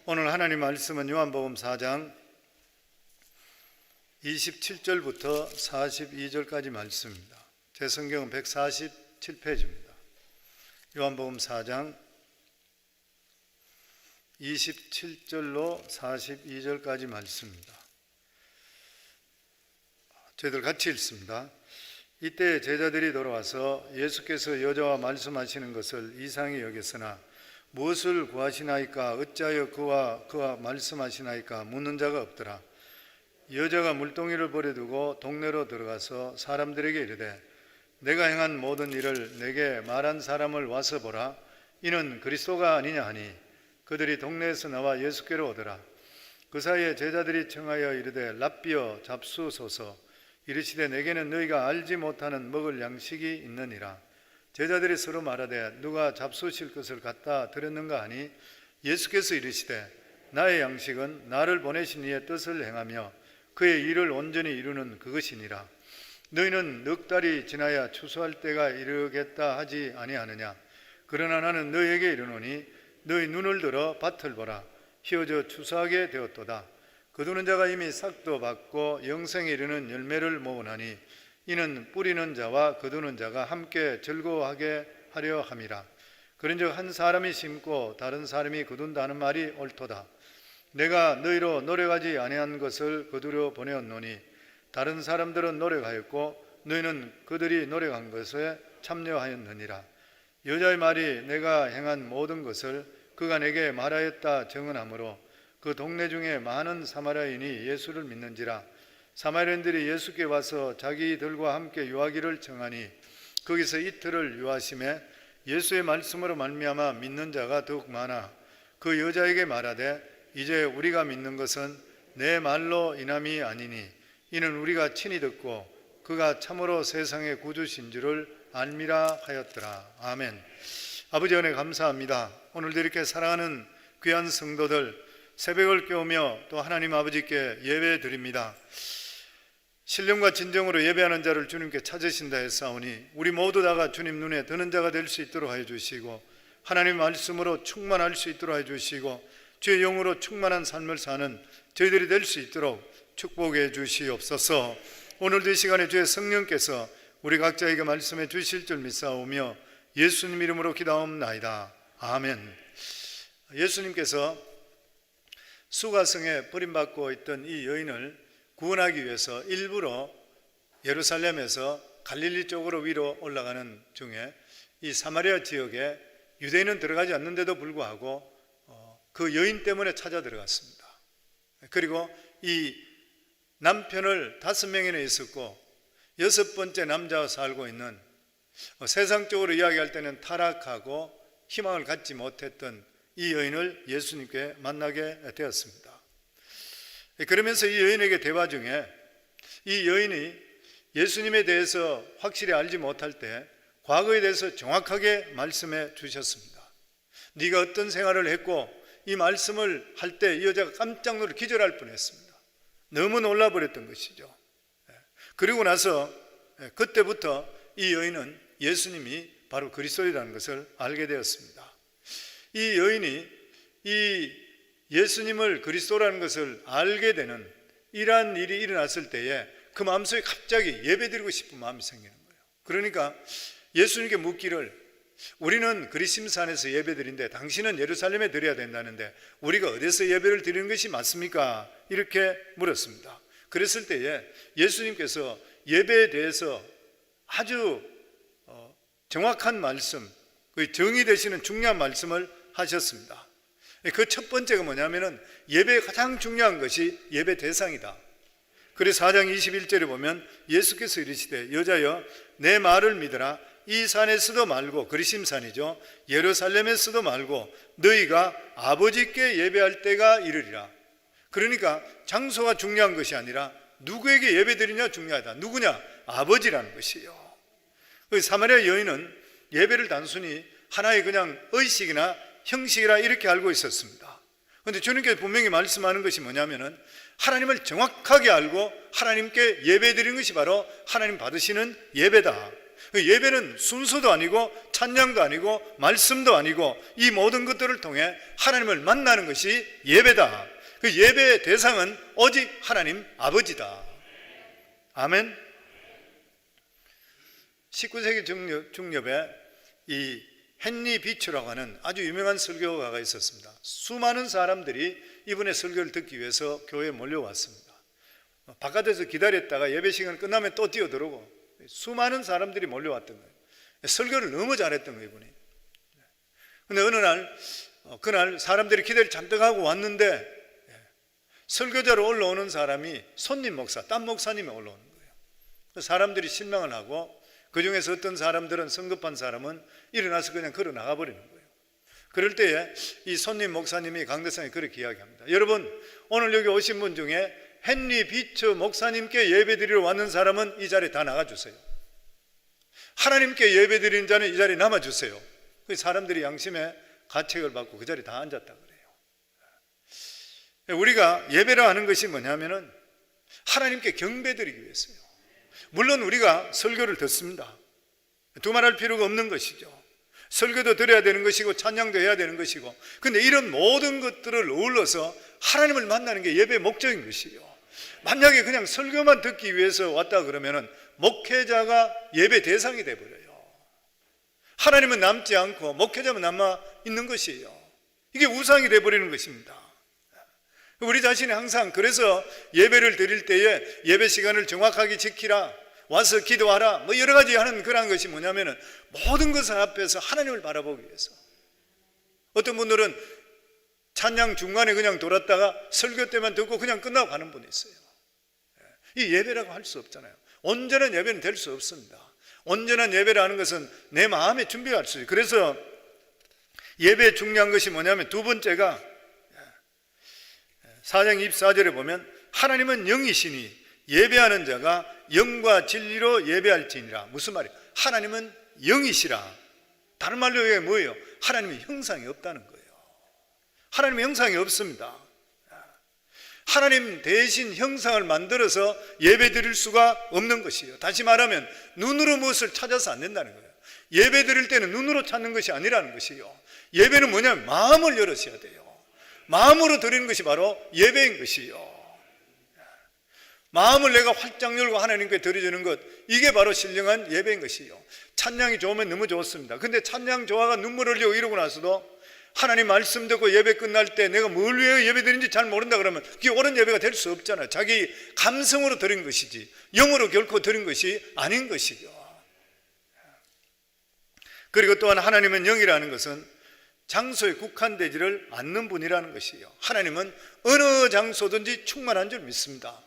오늘 하나님 말씀은 요한복음 4장 27절부터 42절까지 말씀입니다. 제 성경은 147페이지입니다. 요한복음 4장 27절로 42절까지 말씀입니다. 저희들 같이 읽습니다. 이때 제자들이 돌아와서 예수께서 여자와 말씀하시는 것을 이상히 여겼으나 무엇을 구하시나이까, 어찌하여 그와 말씀하시나이까 묻는 자가 없더라. 여자가 물동이를 버려두고 동네로 들어가서 사람들에게 이르되, 내가 행한 모든 일을 내게 말한 사람을 와서 보라. 이는 그리스도가 아니냐 하니 그들이 동네에서 나와 예수께로 오더라. 그 사이에 제자들이 청하여 이르되, 랍비여 잡수소서. 이르시되, 내게는 너희가 알지 못하는 먹을 양식이 있느니라. 제자들이 서로 말하되, 누가 잡수실 것을 갖다 드렸는가 하니 예수께서 이르시되, 나의 양식은 나를 보내신 이의 뜻을 행하며 그의 일을 온전히 이루는 그것이니라. 너희는 넉 달이 지나야 추수할 때가 이르겠다 하지 아니하느냐. 그러나 나는 너희에게 이르노니 너희 눈을 들어 밭을 보라. 휘어져 추수하게 되었도다. 거두는 자가 이미 삭도 받고 영생에 이르는 열매를 모으나니 이는 뿌리는 자와 거두는 자가 함께 즐거워하게 하려 함이라. 그런즉 한 사람이 심고 다른 사람이 거둔다는 말이 옳도다. 내가 너희로 노력하지 아니한 것을 거두려 보내었노니 다른 사람들은 노력하였고 너희는 그들이 노력한 것에 참여하였느니라. 여자의 말이 내가 행한 모든 것을 그가 내게 말하였다 증언하므로 그 동네 중에 많은 사마리아인이 예수를 믿는지라. 사마리아인들이 예수께 와서 자기들과 함께 유하기를 청하니 거기서 이틀을 유하심에 예수의 말씀으로 말미암아 믿는 자가 더욱 많아 그 여자에게 말하되, 이제 우리가 믿는 것은 내 말로 인함이 아니니 이는 우리가 친히 듣고 그가 참으로 세상의 구주신 줄을 알미라 하였더라. 아멘. 아버지 은혜 감사합니다. 오늘도 이렇게 사랑하는 귀한 성도들 새벽을 깨우며 또 하나님 아버지께 예배 드립니다. 신령과 진정으로 예배하는 자를 주님께 찾으신다 했사오니 우리 모두 다가 주님 눈에 드는 자가 될 수 있도록 하여 주시고 하나님 말씀으로 충만할 수 있도록 하여 주시고 주의 영으로 충만한 삶을 사는 저희들이 될 수 있도록 축복해 주시옵소서. 오늘도 이 시간에 주의 성령께서 우리 각자에게 말씀해 주실 줄 믿사오며 예수님 이름으로 기도하옵나이다. 아멘. 예수님께서 수가성에 버림받고 있던 이 여인을 구원하기 위해서 일부러 예루살렘에서 갈릴리 쪽으로 위로 올라가는 중에 이 사마리아 지역에 유대인은 들어가지 않는데도 불구하고 그 여인 때문에 찾아 들어갔습니다. 그리고 이 남편을 5명이나 있었고 6번째 남자와 살고 있는, 세상적으로 이야기할 때는 타락하고 희망을 갖지 못했던 이 여인을 예수님께 만나게 되었습니다. 그러면서 이 여인에게 대화 중에 이 여인이 예수님에 대해서 확실히 알지 못할 때 과거에 대해서 정확하게 말씀해 주셨습니다. 네가 어떤 생활을 했고, 이 말씀을 할 때 이 여자가 깜짝 놀라 기절할 뻔했습니다. 너무 놀라버렸던 것이죠. 그리고 나서 그때부터 이 여인은 예수님이 바로 그리스도이라는 것을 알게 되었습니다. 이 여인이 이 예수님을 그리스도라는 것을 알게 되는 이러한 일이 일어났을 때에 그 마음속에 갑자기 예배드리고 싶은 마음이 생기는 거예요. 그러니까 예수님께 묻기를, 우리는 그리심산에서 예배드린데 당신은 예루살렘에 드려야 된다는데 우리가 어디서 예배를 드리는 것이 맞습니까? 이렇게 물었습니다. 그랬을 때에 예수님께서 예배에 대해서 아주 정확한 말씀, 그 정의 되시는 중요한 말씀을 하셨습니다. 그 첫 번째가 뭐냐면은 예배에 가장 중요한 것이 예배 대상이다. 그래서 4장 21절에 보면 예수께서 이르시되, 여자여 내 말을 믿으라. 이 산에서도 말고, 그리심산이죠, 예루살렘에서도 말고 너희가 아버지께 예배할 때가 이르리라. 그러니까 장소가 중요한 것이 아니라 누구에게 예배드리냐 중요하다. 누구냐? 아버지라는 것이에요. 사마리아 여인은 예배를 단순히 하나의 그냥 의식이나 형식이라 이렇게 알고 있었습니다. 그런데 주님께서 분명히 말씀하는 것이 뭐냐면은 하나님을 정확하게 알고 하나님께 예배드리는 것이 바로 하나님 받으시는 예배다. 그 예배는 순서도 아니고 찬양도 아니고 말씀도 아니고 이 모든 것들을 통해 하나님을 만나는 것이 예배다. 그 예배의 대상은 오직 하나님 아버지다. 아멘. 19세기 중엽에 이 헨리 비추라고 하는 아주 유명한 설교가가 있었습니다. 수많은 사람들이 이분의 설교를 듣기 위해서 교회에 몰려왔습니다. 바깥에서 기다렸다가 예배 시간 끝나면 또 뛰어들어오고 수많은 사람들이 몰려왔던 거예요. 설교를 너무 잘했던 거예요, 이분이. 근데 어느 날 그날 사람들이 기대를 잔뜩 하고 왔는데 설교자로 올라오는 사람이 손님 목사, 딴 목사님이 올라오는 거예요. 사람들이 실망을 하고 그 중에서 어떤 사람들은 성급한 사람은 일어나서 그냥 걸어 나가버리는 거예요. 그럴 때에 이 손님 목사님이 강대상에 그렇게 이야기합니다. 여러분, 오늘 여기 오신 분 중에 헨리 비처 목사님께 예배드리러 왔는 사람은 이 자리에 다 나가주세요. 하나님께 예배드리는 자는 이 자리에 남아주세요. 사람들이 양심의 가책을 받고 그 자리에 다 앉았다 그래요. 우리가 예배라 하는 것이 뭐냐면은 하나님께 경배드리기 위해서요. 물론 우리가 설교를 듣습니다. 두말할 필요가 없는 것이죠. 설교도 드려야 되는 것이고 찬양도 해야 되는 것이고, 근데 이런 모든 것들을 어울러서 하나님을 만나는 게 예배의 목적인 것이요. 만약에 그냥 설교만 듣기 위해서 왔다 그러면은 목회자가 예배 대상이 돼버려요. 하나님은 남지 않고 목회자만 남아 있는 것이에요. 이게 우상이 돼버리는 것입니다. 우리 자신이 항상 그래서 예배를 드릴 때에 예배 시간을 정확하게 지키라, 와서 기도하라, 뭐 여러 가지 하는 그런 것이 뭐냐면은 모든 것을 앞에서 하나님을 바라보기 위해서. 어떤 분들은 찬양 중간에 그냥 돌았다가 설교 때만 듣고 그냥 끝나고 가는 분이 있어요. 이 예배라고 할 수 없잖아요. 온전한 예배는 될 수 없습니다. 온전한 예배라는 것은 내 마음에 준비할 수 있어요. 그래서 예배의 중요한 것이 뭐냐면 두 번째가 4장 24절에 보면 하나님은 영이시니 예배하는 자가 영과 진리로 예배할지니라. 무슨 말이에요? 하나님은 영이시라. 다른 말로 이게 뭐예요? 하나님의 형상이 없다는 거예요. 하나님의 형상이 없습니다. 하나님 대신 형상을 만들어서 예배 드릴 수가 없는 것이에요. 다시 말하면 눈으로 무엇을 찾아서 안 된다는 거예요. 예배 드릴 때는 눈으로 찾는 것이 아니라는 것이에요. 예배는 뭐냐면 마음을 열으셔야 돼요. 마음으로 드리는 것이 바로 예배인 것이요. 마음을 내가 활짝 열고 하나님께 드려주는 것, 이게 바로 신령한 예배인 것이요. 찬양이 좋으면 너무 좋습니다. 근데 찬양 좋아가 눈물 흘리고 이러고 나서도 하나님 말씀 듣고 예배 끝날 때 내가 뭘 위해 예배 드리는지 잘 모른다 그러면 그게 옳은 예배가 될 수 없잖아요. 자기 감성으로 드린 것이지 영으로 결코 드린 것이 아닌 것이요. 그리고 또한 하나님은 영이라는 것은 장소에 국한되지를 않는 분이라는 것이에요. 하나님은 어느 장소든지 충만한 줄 믿습니다.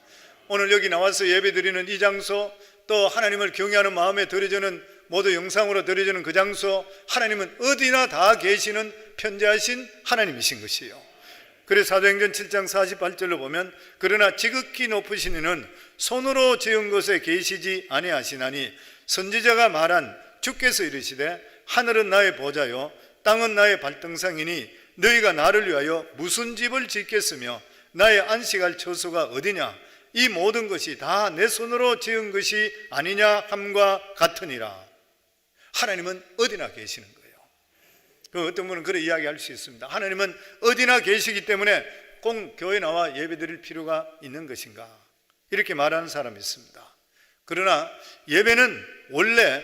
오늘 여기 나와서 예배드리는 이 장소, 또 하나님을 경외하는 마음에 드려지는 모두 영상으로 드려지는 그 장소, 하나님은 어디나 다 계시는 편재하신 하나님이신 것이에요. 그래서 사도행전 7장 48절로 보면 그러나 지극히 높으신 이는 손으로 지은 곳에 계시지 아니하시나니 선지자가 말한 주께서 이르시되 하늘은 나의 보좌요 땅은 나의 발등상이니 너희가 나를 위하여 무슨 집을 짓겠으며 나의 안식할 처소가 어디냐? 이 모든 것이 다 내 손으로 지은 것이 아니냐 함과 같으니라. 하나님은 어디나 계시는 거예요. 어떤 분은 그런 이야기할 수 있습니다. 하나님은 어디나 계시기 때문에 꼭 교회 나와 예배드릴 필요가 있는 것인가? 이렇게 말하는 사람이 있습니다. 그러나 예배는 원래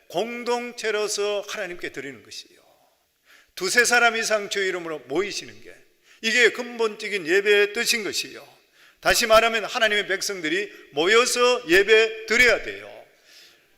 공동체로서 하나님께 드리는 것이에요. 두세 사람 이상 주의 이름으로 모이시는 게 이게 근본적인 예배의 뜻인 것이에요. 다시 말하면 하나님의 백성들이 모여서 예배 드려야 돼요.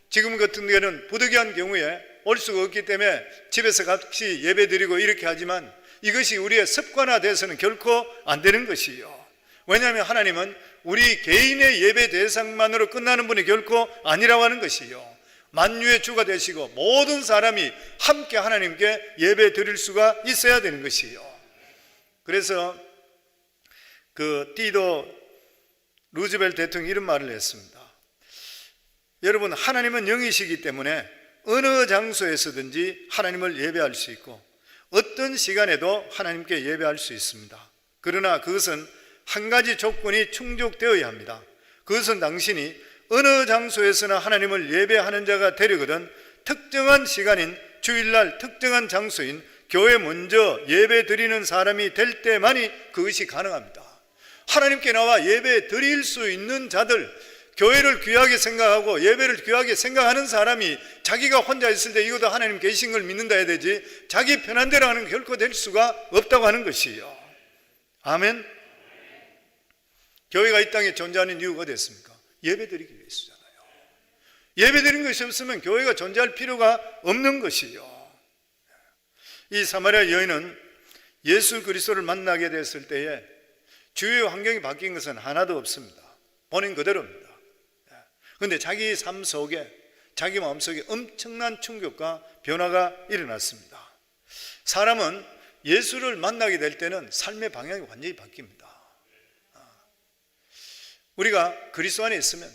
지금 같은 경우에는 부득이한 경우에 올 수가 없기 때문에 집에서 같이 예배 드리고 이렇게 하지만 이것이 우리의 습관화돼서는 결코 안 되는 것이에요. 왜냐하면 하나님은 우리 개인의 예배 대상만으로 끝나는 분이 결코 아니라고 하는 것이에요. 만유의 주가 되시고 모든 사람이 함께 하나님께 예배 드릴 수가 있어야 되는 것이에요. 그래서 티도 루즈벨트 대통령이 이런 말을 했습니다. 여러분, 하나님은 영이시기 때문에 어느 장소에서든지 하나님을 예배할 수 있고 어떤 시간에도 하나님께 예배할 수 있습니다. 그러나 그것은 한 가지 조건이 충족되어야 합니다. 그것은 당신이 어느 장소에서나 하나님을 예배하는 자가 되려거든 특정한 시간인 주일날 특정한 장소인 교회 먼저 예배 드리는 사람이 될 때만이 그것이 가능합니다. 하나님께 나와 예배 드릴 수 있는 자들, 교회를 귀하게 생각하고 예배를 귀하게 생각하는 사람이 자기가 혼자 있을 때 이것도 하나님 계신 걸 믿는다 해야 되지, 자기 편한 대로 하는 게 결코 될 수가 없다고 하는 것이요. 아멘. 교회가 이 땅에 존재하는 이유가 됐습니까? 예배 드리기 위해서잖아요. 예배 드리는 것이 없으면 교회가 존재할 필요가 없는 것이요. 이 사마리아 여인은 예수 그리스도를 만나게 됐을 때에 주위의 환경이 바뀐 것은 하나도 없습니다. 본인 그대로입니다. 그런데 자기 삶 속에, 자기 마음속에 엄청난 충격과 변화가 일어났습니다. 사람은 예수를 만나게 될 때는 삶의 방향이 완전히 바뀝니다. 우리가 그리스도 안에 있으면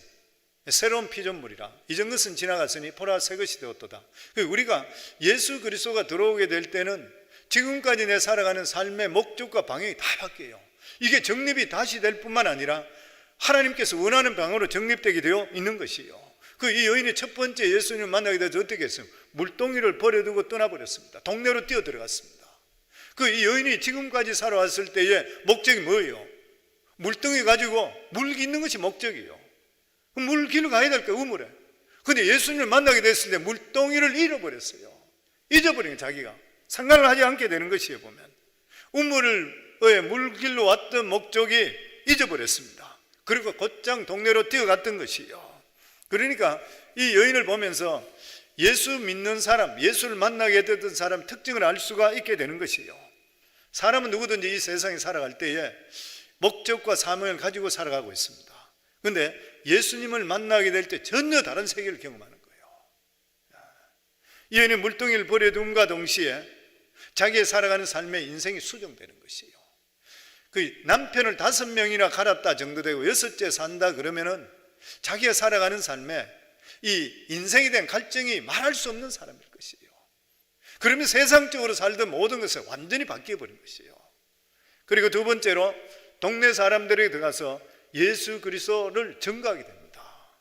새로운 피조물이라 이전 것은 지나갔으니 보라 새 것이 되었도다. 우리가 예수 그리스도가 들어오게 될 때는 지금까지 내 살아가는 삶의 목적과 방향이 다 바뀌어요. 이게 정립이 다시 될 뿐만 아니라 하나님께서 원하는 방향으로 정립되게 되어 있는 것이요. 이 여인이 첫 번째 예수님을 만나게 돼서 어떻게 했어요? 물동이를 버려두고 떠나버렸습니다. 동네로 뛰어 들어갔습니다. 이 여인이 지금까지 살아왔을 때의 목적이 뭐예요? 물동이 가지고 물 깃는 것이 목적이에요. 물 길로 가야 될 거예요, 우물에. 근데 예수님을 만나게 됐을 때 물동이를 잃어버렸어요. 잊어버린 자기가 생각을 하지 않게 되는 것이에요. 보면 우물의 물길로 왔던 목적이 잊어버렸습니다. 그리고 곧장 동네로 뛰어갔던 것이요. 그러니까 이 여인을 보면서 예수 믿는 사람, 예수를 만나게 됐던 사람 특징을 알 수가 있게 되는 것이요. 사람은 누구든지 이 세상에 살아갈 때에 목적과 사명을 가지고 살아가고 있습니다. 그런데 예수님을 만나게 될 때 전혀 다른 세계를 경험하는 거예요. 이 여인은 물동이를 버려둠과 동시에 자기의 살아가는 삶의 인생이 수정되는 것이에요. 남편을 5명이나 갈았다 정도 되고 6째 산다 그러면은 자기가 살아가는 삶에 이 인생에 대한 갈증이 말할 수 없는 사람일 것이에요. 그러면 세상적으로 살던 모든 것이 완전히 바뀌어버린 것이에요. 그리고 두 번째로 동네 사람들에게 들어가서 예수 그리스도를 전가하게 됩니다.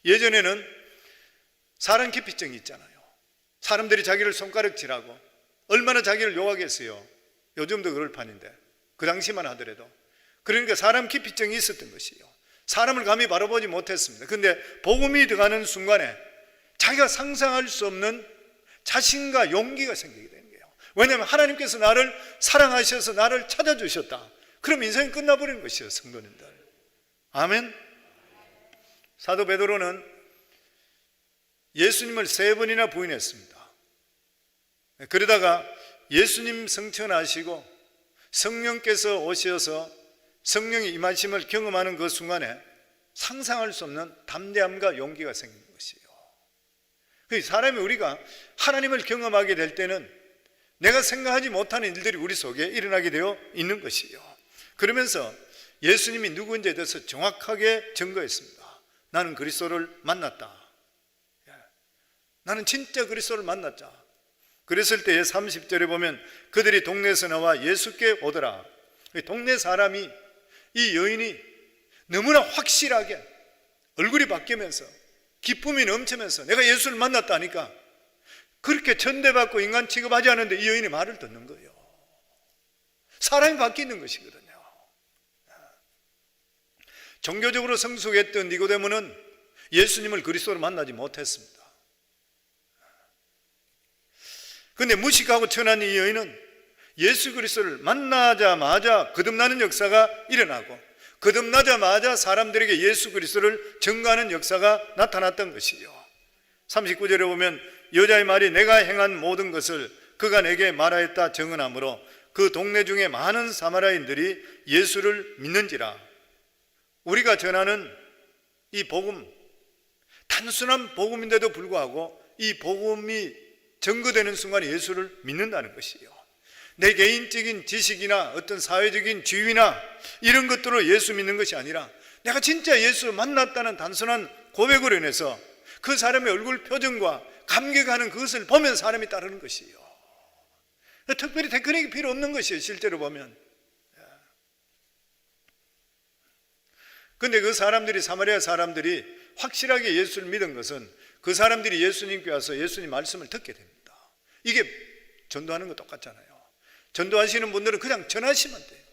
예전에는 사람 기피증이 있잖아요. 사람들이 자기를 손가락질하고 얼마나 자기를 욕하겠어요. 요즘도 그럴 판인데 그 당시만 하더라도. 그러니까 사람 기피증이 있었던 것이에요. 사람을 감히 바라보지 못했습니다. 그런데 복음이 들어가는 순간에 자기가 상상할 수 없는 자신과 용기가 생기게 되는 거예요. 왜냐하면 하나님께서 나를 사랑하셔서 나를 찾아주셨다. 그럼 인생이 끝나버리는 것이에요, 성도님들. 아멘. 사도 베드로는 예수님을 3번이나 부인했습니다. 그러다가 예수님 성천하시고 성령께서 오셔서 성령이 임하심을 경험하는 그 순간에 상상할 수 없는 담대함과 용기가 생기는 것이에요. 사람이 우리가 하나님을 경험하게 될 때는 내가 생각하지 못하는 일들이 우리 속에 일어나게 되어 있는 것이에요. 그러면서 예수님이 누구인지에 대해서 정확하게 증거했습니다. 나는 그리스도를 만났다. 나는 진짜 그리스도를 만났다. 그랬을 때에 30절에 보면 그들이 동네에서 나와 예수께 오더라. 동네 사람이 이 여인이 너무나 확실하게 얼굴이 바뀌면서 기쁨이 넘치면서 내가 예수를 만났다니까 그렇게 천대받고 인간 취급하지 않는데 이 여인이 말을 듣는 거예요. 사람이 바뀌는 것이거든요. 종교적으로 성숙했던 니고데모는 예수님을 그리스도로 만나지 못했습니다. 그런데 무식하고 천한 이 여인은 예수 그리스도를 만나자마자 거듭나는 역사가 일어나고 거듭나자마자 사람들에게 예수 그리스도를 전가하는 역사가 나타났던 것이요. 39절에 보면 여자의 말이 내가 행한 모든 것을 그가 내게 말하였다 증언하므로 그 동네 중에 많은 사마리아인들이 예수를 믿는지라. 우리가 전하는 이 복음, 단순한 복음인데도 불구하고 이 복음이 증거되는 순간에 예수를 믿는다는 것이에요. 내 개인적인 지식이나 어떤 사회적인 지위나 이런 것들로 예수 믿는 것이 아니라 내가 진짜 예수를 만났다는 단순한 고백으로 인해서 그 사람의 얼굴 표정과 감격하는 그것을 보면 사람이 따르는 것이에요. 특별히 테크닉이 필요 없는 것이에요. 실제로 보면. 그런데 그 사람들이 사마리아 사람들이 확실하게 예수를 믿은 것은 그 사람들이 예수님께 와서 예수님 말씀을 듣게 됩니다. 이게 전도하는 거 똑같잖아요. 전도하시는 분들은 그냥 전하시면 돼요.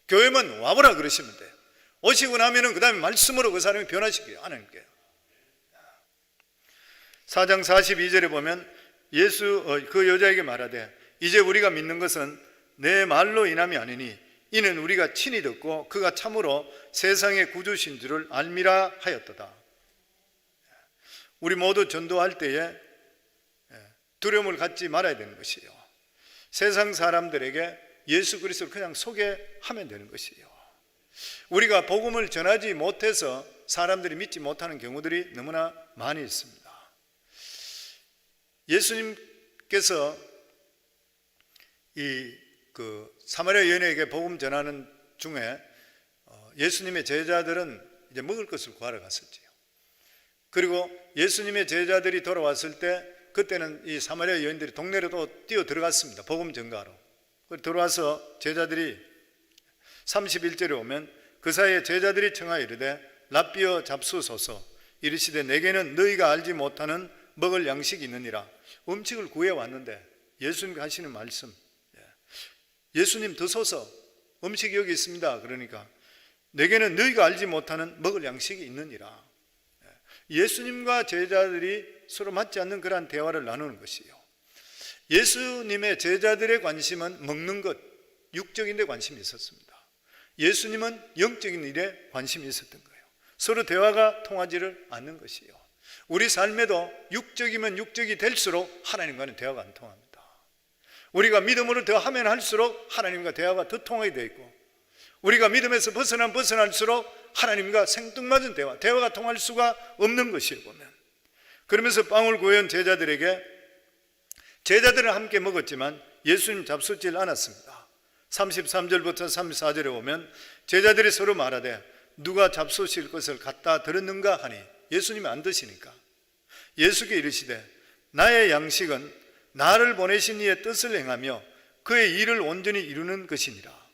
교회만 와보라 그러시면 돼요. 오시고 나면은 그 다음에 말씀으로 그 사람이 변화시켜요, 하나님께. 4장 42절에 보면 그 여자에게 말하되 이제 우리가 믿는 것은 내 말로 인함이 아니니 이는 우리가 친히 듣고 그가 참으로 세상의 구주신 줄을 알미라 하였도다. 우리 모두 전도할 때에 두려움을 갖지 말아야 되는 것이에요. 세상 사람들에게 예수 그리스도를 그냥 소개하면 되는 것이에요. 우리가 복음을 전하지 못해서 사람들이 믿지 못하는 경우들이 너무나 많이 있습니다. 예수님께서 사마리아 여인에게 복음 전하는 중에 예수님의 제자들은 이제 먹을 것을 구하러 갔었지요. 그리고 예수님의 제자들이 돌아왔을 때 그때는 이 사마리아 여인들이 동네로 또 뛰어 들어갔습니다. 복음 전가하러. 들어와서 제자들이 31절에 오면 그 사이에 제자들이 청하여 이르되 랍비어 잡수소서 이르시되 내게는 너희가 알지 못하는 먹을 양식이 있느니라. 음식을 구해왔는데 예수님이 하시는 말씀, 예수님 드소서, 음식이 여기 있습니다. 그러니까 내게는 너희가 알지 못하는 먹을 양식이 있느니라. 예수님과 제자들이 서로 맞지 않는 그러한 대화를 나누는 것이에요. 예수님의 제자들의 관심은 먹는 것, 육적인 데 관심이 있었습니다. 예수님은 영적인 일에 관심이 있었던 거예요. 서로 대화가 통하지를 않는 것이에요. 우리 삶에도 육적이면 육적이 될수록 하나님과는 대화가 안 통합니다. 우리가 믿음으로 대화하면 할수록 하나님과 대화가 더 통하게 되어 있고, 우리가 믿음에서 벗어날수록 하나님과 생뚱맞은 대화가 통할 수가 없는 것이에요, 보면. 그러면서 빵을 구해온 제자들에게, 제자들은 함께 먹었지만 예수님 잡수질 않았습니다. 33절부터 34절에 보면 제자들이 서로 말하되 누가 잡수실 것을 갖다 들었는가 하니 예수님이 안 드시니까 예수께 이르시되 나의 양식은 나를 보내신 이의 뜻을 행하며 그의 일을 온전히 이루는 것이니라.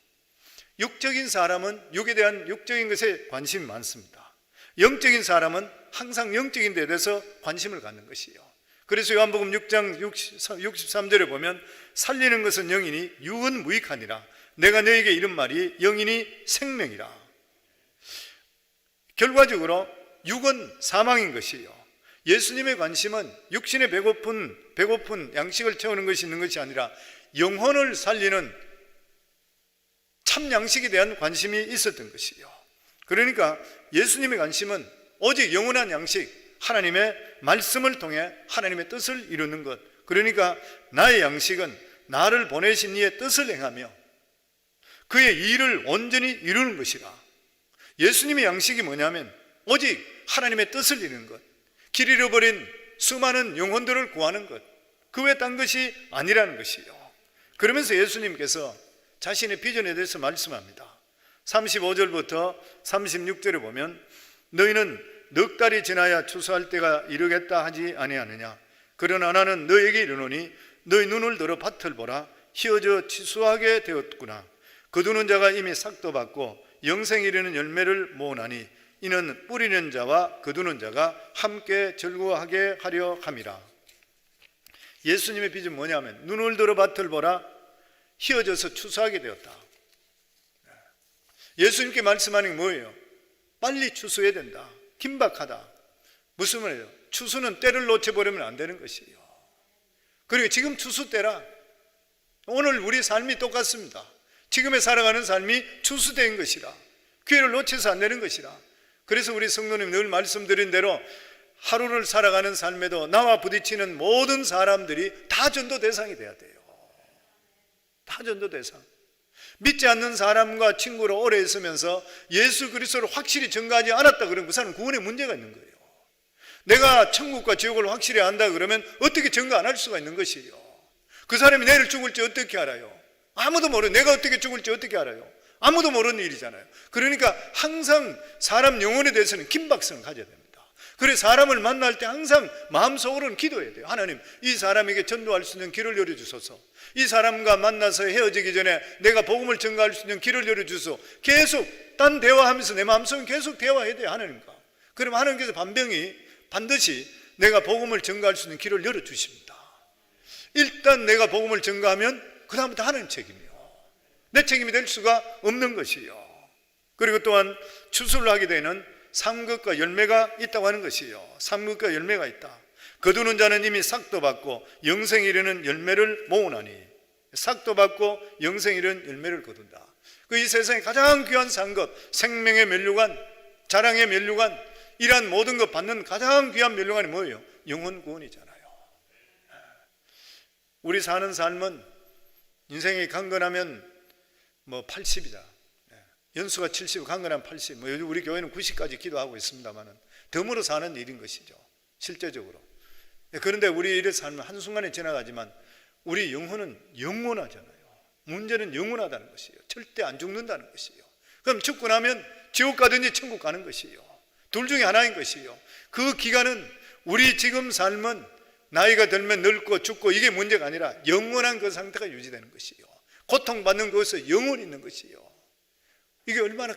육적인 사람은 육에 대한 육적인 것에 관심이 많습니다. 영적인 사람은 항상 영적인 데에 대해서 관심을 갖는 것이에요. 그래서 요한복음 6장 63절에 보면 살리는 것은 영이니 육은 무익하니라. 내가 너에게 이른 말이 영이니 생명이라. 결과적으로 육은 사망인 것이에요. 예수님의 관심은 육신의 배고픈 양식을 채우는 것이 있는 것이 아니라 영혼을 살리는 참 양식에 대한 관심이 있었던 것이에요. 그러니까 예수님의 관심은 오직 영원한 양식, 하나님의 말씀을 통해 하나님의 뜻을 이루는 것. 그러니까 나의 양식은 나를 보내신 이의 뜻을 행하며 그의 일을 온전히 이루는 것이라. 예수님의 양식이 뭐냐면 오직 하나님의 뜻을 이루는 것, 길 잃어버린 수많은 영혼들을 구하는 것, 그 외 딴 것이 아니라는 것이요. 그러면서 예수님께서 자신의 비전에 대해서 말씀합니다. 35절부터 36절에 보면 너희는 넉 달이 지나야 추수할 때가 이르겠다 하지 아니하느냐. 그러나 나는 너에게 이르노니 너희 눈을 들어 밭을 보라. 휘어져 추수하게 되었구나. 거두는 자가 이미 삭도 받고 영생에 이르는 열매를 모으나니 이는 뿌리는 자와 거두는 자가 함께 즐거워하게 하려 함이라. 예수님의 비전 뭐냐면 눈을 들어 밭을 보라. 휘어져서 추수하게 되었다. 예수님께 말씀하는 게 뭐예요? 빨리 추수해야 된다. 긴박하다. 무슨 말이에요? 추수는 때를 놓쳐버리면 안 되는 것이에요. 그리고 지금 추수 때라. 오늘 우리 삶이 똑같습니다. 지금에 살아가는 삶이 추수된 것이라. 기회를 놓쳐서 안 되는 것이라. 그래서 우리 성도님 늘 말씀드린 대로 하루를 살아가는 삶에도 나와 부딪히는 모든 사람들이 다 전도 대상이 돼야 돼요. 다 전도 대상. 믿지 않는 사람과 친구로 오래 있으면서 예수 그리스도를 확실히 증거하지 않았다 그러면 그 사람은 구원에 문제가 있는 거예요. 내가 천국과 지옥을 확실히 안다 그러면 어떻게 증거 안 할 수가 있는 것이에요. 그 사람이 내일 죽을지 어떻게 알아요? 아무도 모르는, 내가 어떻게 죽을지 어떻게 알아요? 아무도 모르는 일이잖아요. 그러니까 항상 사람 영혼에 대해서는 긴박성을 가져야 됩니다. 그래서 사람을 만날 때 항상 마음속으로는 기도해야 돼요. 하나님, 이 사람에게 전도할 수 있는 길을 열어주소서. 이 사람과 만나서 헤어지기 전에 내가 복음을 전가할 수 있는 길을 열어주소서. 계속 대화하면서 내 마음속은 계속 대화해야 돼요, 하나님과. 그럼 하나님께서 반드시 내가 복음을 전가할 수 있는 길을 열어주십니다. 일단 내가 복음을 전가하면 그 다음부터 하나님 책임이요, 내 책임이 될 수가 없는 것이요. 그리고 또한 추수를 하게 되는 삭것과 열매가 있다고 하는 것이요. 삭것과 열매가 있다. 거두는 자는 이미 싹도 받고 영생에 이르는 열매를 모으나니, 싹도 받고 영생에 이르는 열매를 거둔다. 그 이 세상에 가장 귀한 산 것, 생명의 면류관, 자랑의 면류관, 이러한 모든 것 받는 가장 귀한 면류관이 뭐예요? 영혼 구원이잖아요. 우리 사는 삶은 인생이 강건하면 80이다. 연수가 70, 강건하면 80. 요즘 우리 교회는 90까지 기도하고 있습니다만은 덤으로 사는 일인 것이죠, 실제적으로. 그런데 우리 일을 살면 한순간에 지나가지만 우리 영혼은 영원하잖아요. 문제는 영원하다는 것이에요. 절대 안 죽는다는 것이에요. 그럼 죽고 나면 지옥 가든지 천국 가는 것이에요. 둘 중에 하나인 것이에요. 그 기간은 우리 지금 삶은 나이가 들면 늙고 죽고 이게 문제가 아니라 영원한 그 상태가 유지되는 것이에요. 고통받는 것에서 영원히 있는 것이에요. 이게 얼마나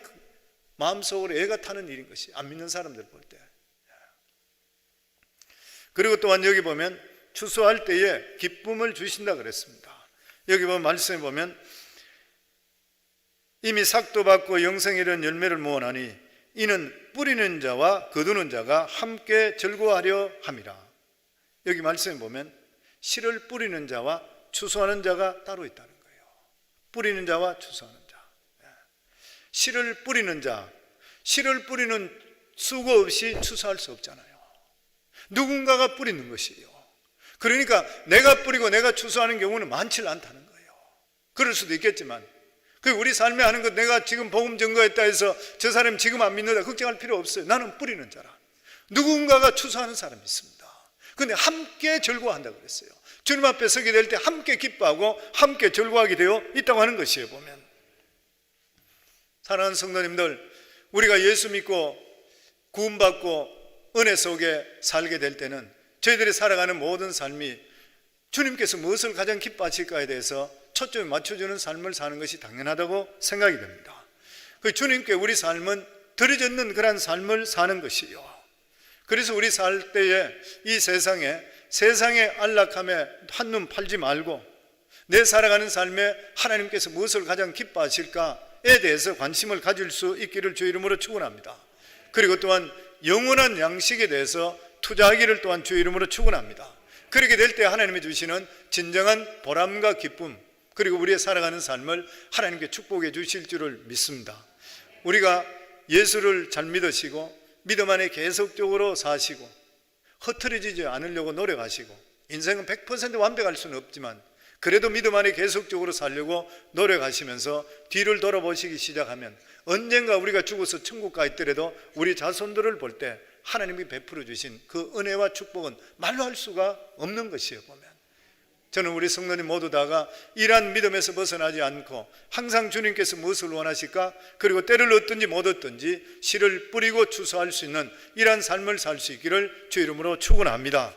마음속으로 애가 타는 일인 것이, 안 믿는 사람들 볼 때. 그리고 또한 여기 보면 추수할 때에 기쁨을 주신다 그랬습니다. 여기 보면 말씀에 보면 이미 삭도 받고 영생에 이르는 열매를 모으나니 이는 뿌리는 자와 거두는 자가 함께 즐거워하려 함이라. 여기 말씀에 보면 씨를 뿌리는 자와 추수하는 자가 따로 있다는 거예요. 뿌리는 자와 추수하는 자. 씨를 뿌리는 자, 씨를 뿌리는 수고 없이 추수할 수 없잖아요. 누군가가 뿌리는 것이에요. 그러니까 내가 뿌리고 내가 추수하는 경우는 많지 않다는 거예요. 그럴 수도 있겠지만, 우리 삶에 하는 것, 내가 지금 복음 전거했다 해서 저 사람이 지금 안 믿는다 걱정할 필요 없어요. 나는 뿌리는 자라. 누군가가 추수하는 사람이 있습니다. 그런데 함께 즐거워한다 그랬어요. 주님 앞에 서게 될 때 함께 기뻐하고 함께 즐거워하게 되어 있다고 하는 것이에요. 보면 사랑하는 성도님들, 우리가 예수 믿고 구원받고 은혜 속에 살게 될 때는 저희들이 살아가는 모든 삶이 주님께서 무엇을 가장 기뻐하실까에 대해서 초점을 맞춰주는 삶을 사는 것이 당연하다고 생각이 됩니다. 그 주님께 우리 삶은 드려졌는 그런 삶을 사는 것이요. 그래서 우리 살 때에 이 세상의 안락함에 한눈 팔지 말고 내 살아가는 삶에 하나님께서 무엇을 가장 기뻐하실까에 대해서 관심을 가질 수 있기를 주 이름으로 축원합니다. 그리고 또한 영원한 양식에 대해서 투자하기를 또한 주 이름으로 축원합니다. 그렇게 될 때 하나님이 주시는 진정한 보람과 기쁨, 그리고 우리의 살아가는 삶을 하나님께 축복해 주실 줄을 믿습니다. 우리가 예수를 잘 믿으시고 믿음 안에 계속적으로 사시고 흐트러지지 않으려고 노력하시고, 인생은 100% 완벽할 수는 없지만 그래도 믿음 안에 계속적으로 살려고 노력하시면서 뒤를 돌아보시기 시작하면 언젠가 우리가 죽어서 천국 가 있더라도 우리 자손들을 볼 때 하나님이 베풀어 주신 그 은혜와 축복은 말로 할 수가 없는 것이에요. 보면 저는 우리 성도님 모두 다가 이러한 믿음에서 벗어나지 않고 항상 주님께서 무엇을 원하실까, 그리고 때를 얻든지 못 얻든지 씨를 뿌리고 추수할 수 있는 이러한 삶을 살 수 있기를 주 이름으로 축원합니다.